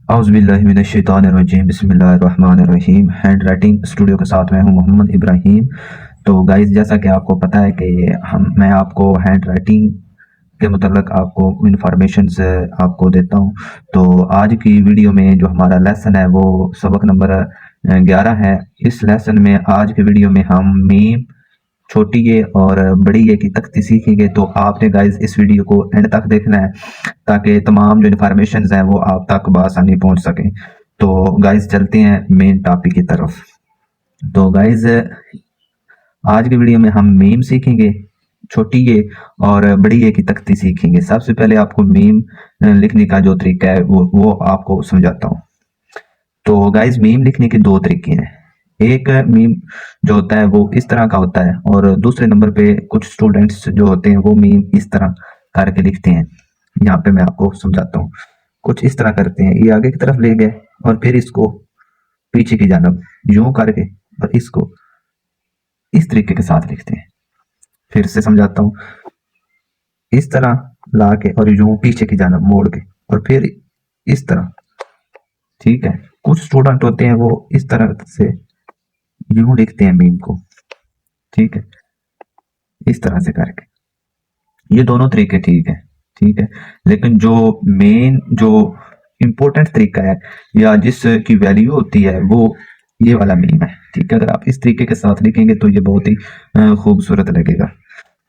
औज़ुबिल्लाहिमिनश्शैतानिर्रजीम बिस्मिल्लाहिर्रहमानिर्रहीम। Hand writing studio के साथ मैं हूं मोहम्मद इब्राहिम। तो गाइस, जैसा कि आपको पता है कि मैं आपको हैंड राइटिंग के मतलब आपको इंफॉर्मेशंस आपको देता हूं। तो आज की वीडियो में जो हमारा लेसन है वो सबक नंबर 11 है। इस लेसन में आज के वीडियो में हम मीम, छोटी ए और बड़ी ए की तख्ती सीखेंगे। तो आपने गाइस इस वीडियो को एंड तक देखना है ताकि तमाम जो इन्फॉर्मेशन हैं वो आप तक बआसानी पहुंच सकें। तो गाइस चलते हैं मेन टॉपिक की तरफ। तो गाइस आज की वीडियो में हम मीम सीखेंगे, छोटी ए और बड़ी ए की तख्ती सीखेंगे। सबसे पहले आपको मीम लिखने का जो तरीका है वो आपको समझाता हूँ। तो गाइस मीम लिखने के दो तरीके हैं। एक मीम जो होता है वो इस तरह का होता है और दूसरे नंबर पे कुछ स्टूडेंट्स जो होते हैं वो मीम इस तरह करके लिखते हैं। यहाँ पे मैं आपको समझाता हूँ। कुछ इस तरह करते हैं, ये आगे की तरफ ले गए और फिर इसको पीछे की जानब यूं करके और इसको इस तरीके के साथ लिखते हैं। फिर से समझाता हूँ, इस तरह ला के और यूं पीछे की जानब मोड़ के और फिर इस तरह। ठीक है, कुछ स्टूडेंट होते हैं वो इस तरह से यूं लिखते हैं मीम को। ठीक है, इस तरह से करके। ये दोनों तरीके ठीक है, ठीक है। लेकिन जो मेन जो इम्पोर्टेंट तरीका है या जिसकी वैल्यू होती है वो ये वाला मीम है। ठीक है, अगर आप इस तरीके के साथ लिखेंगे तो ये बहुत ही खूबसूरत लगेगा।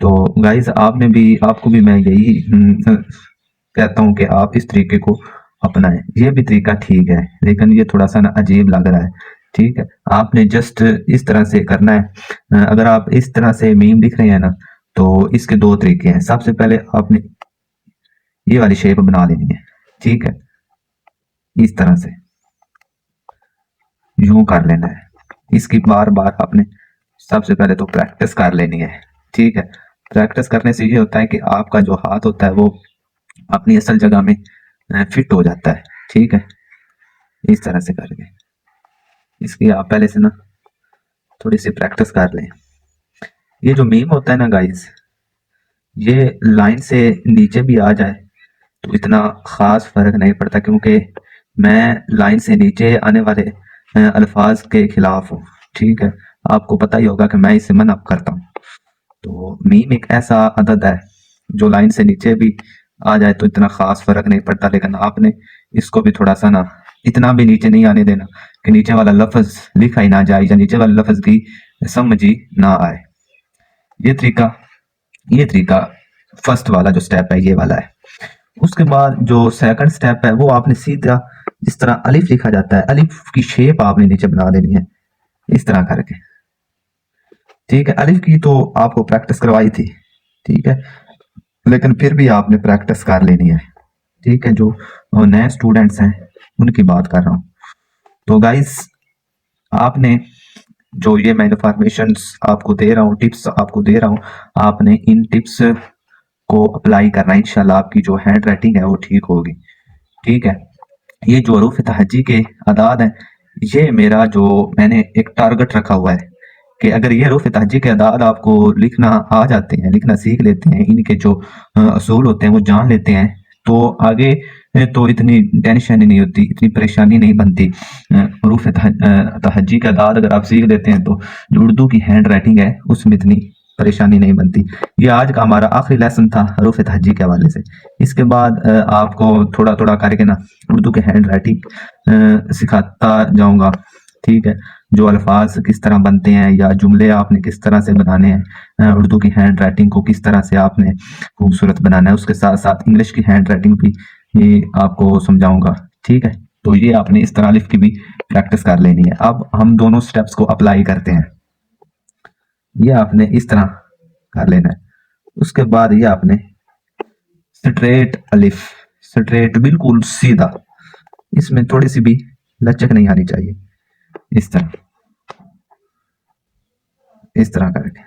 तो गाइज आपको भी मैं यही कहता हूँ कि आप इस तरीके को अपनाएं। ये भी तरीका ठीक है लेकिन ये थोड़ा सा ना अजीब लग रहा है। ठीक है, आपने जस्ट इस तरह से करना है। अगर आप इस तरह से मीम लिख रहे हैं ना तो इसके दो तरीके हैं। सबसे पहले आपने ये वाली शेप बना लेनी है। ठीक है, इस तरह से यूं कर लेना है। इसकी बार बार आपने सबसे पहले तो प्रैक्टिस कर लेनी है। ठीक है, प्रैक्टिस करने से ये होता है कि आपका जो हाथ होता है वो अपनी असल जगह में फिट हो जाता है। ठीक है, इस तरह से करके इसकी आप पहले से ना थोड़ी सी प्रैक्टिस कर लें। ये जो मीम होता है ना गाइस, ये लाइन से नीचे भी आ जाए तो इतना खास फर्क नहीं पड़ता, क्योंकि मैं लाइन से नीचे आने वाले अल्फाज के खिलाफ हूँ। ठीक है, आपको पता ही होगा कि मैं इसे मना करता हूँ। तो मीम एक ऐसा अदद है जो लाइन से नीचे भी आ जाए तो इतना खास फर्क नहीं पड़ता, लेकिन आपने इसको भी थोड़ा सा ना इतना भी नीचे नहीं आने देना कि नीचे वाला लफ्ज लिखा ही ना जाए या नीचे वाले लफ्ज की समझ ही ना आए। ये तरीका फर्स्ट वाला जो स्टेप है ये वाला है। उसके बाद जो सेकंड स्टेप है वो आपने सीधा जिस तरह अलिफ लिखा जाता है, अलिफ की शेप आपने नीचे बना देनी है इस तरह करके। ठीक है, अलिफ की तो आपको प्रैक्टिस करवाई थी। ठीक है, लेकिन फिर भी आपने प्रैक्टिस कर लेनी है। ठीक है, जो नए स्टूडेंट्स हैं उनकी बात कर रहा हूँ। तो गाइस आपने जो ये मैं इन्फॉर्मेशन आपको दे रहा हूँ, टिप्स आपको दे रहा हूँ, आपने इन टिप्स को अप्लाई करना है। इंशाल्लाह आपकी जो हैंड राइटिंग है वो ठीक होगी। ठीक है, ये जो हरूफ तहज्जी के अदाद हैं, ये मेरा जो मैंने एक टारगेट रखा हुआ है कि अगर ये हरूफ तहज्जी के अदाद आपको लिखना आ जाते हैं, लिखना सीख लेते हैं, इनके जो असूल होते हैं वो जान लेते हैं, तो आगे तो इतनी टेंशन ही नहीं होती, इतनी परेशानी नहीं बनती। हरूफ तहज्जी के अदाद अगर आप सीख लेते हैं तो जो उर्दू की हैंड राइटिंग है उसमें इतनी परेशानी नहीं बनती। ये आज का हमारा आखिरी लेसन था हरूफ तहज्जी के हवाले से। इसके बाद आपको थोड़ा थोड़ा करके ना उर्दू के हैंड राइटिंग सिखाता जाऊंगा। ठीक है, जो अल्फाज किस तरह बनते हैं या जुमले आपने किस तरह से बनाने हैं, उर्दू की हैंड राइटिंग को किस तरह से आपने खूबसूरत बनाना है, उसके साथ साथ इंग्लिश की हैंड राइटिंग भी ये आपको समझाऊंगा। ठीक है, तो ये आपने इस तरह अलिफ की भी प्रैक्टिस कर लेनी है। अब हम दोनों स्टेप्स को अप्लाई करते हैं। ये आपने इस तरह कर लेना है। उसके बाद ये आपने स्ट्रेट अलिफ, स्ट्रेट बिल्कुल सीधा, इसमें थोड़ी सी भी लचक नहीं आनी चाहिए। इस तरह करके।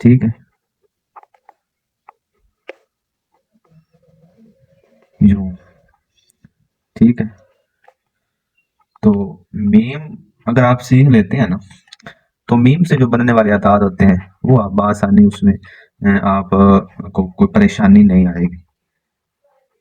ठीक है, यूं। ठीक है, तो मीम अगर आप सीख लेते हैं ना तो मीम से जो बनने वाले अदाद होते हैं वो आप बआसानी उसमें आप को कोई परेशानी नहीं आएगी।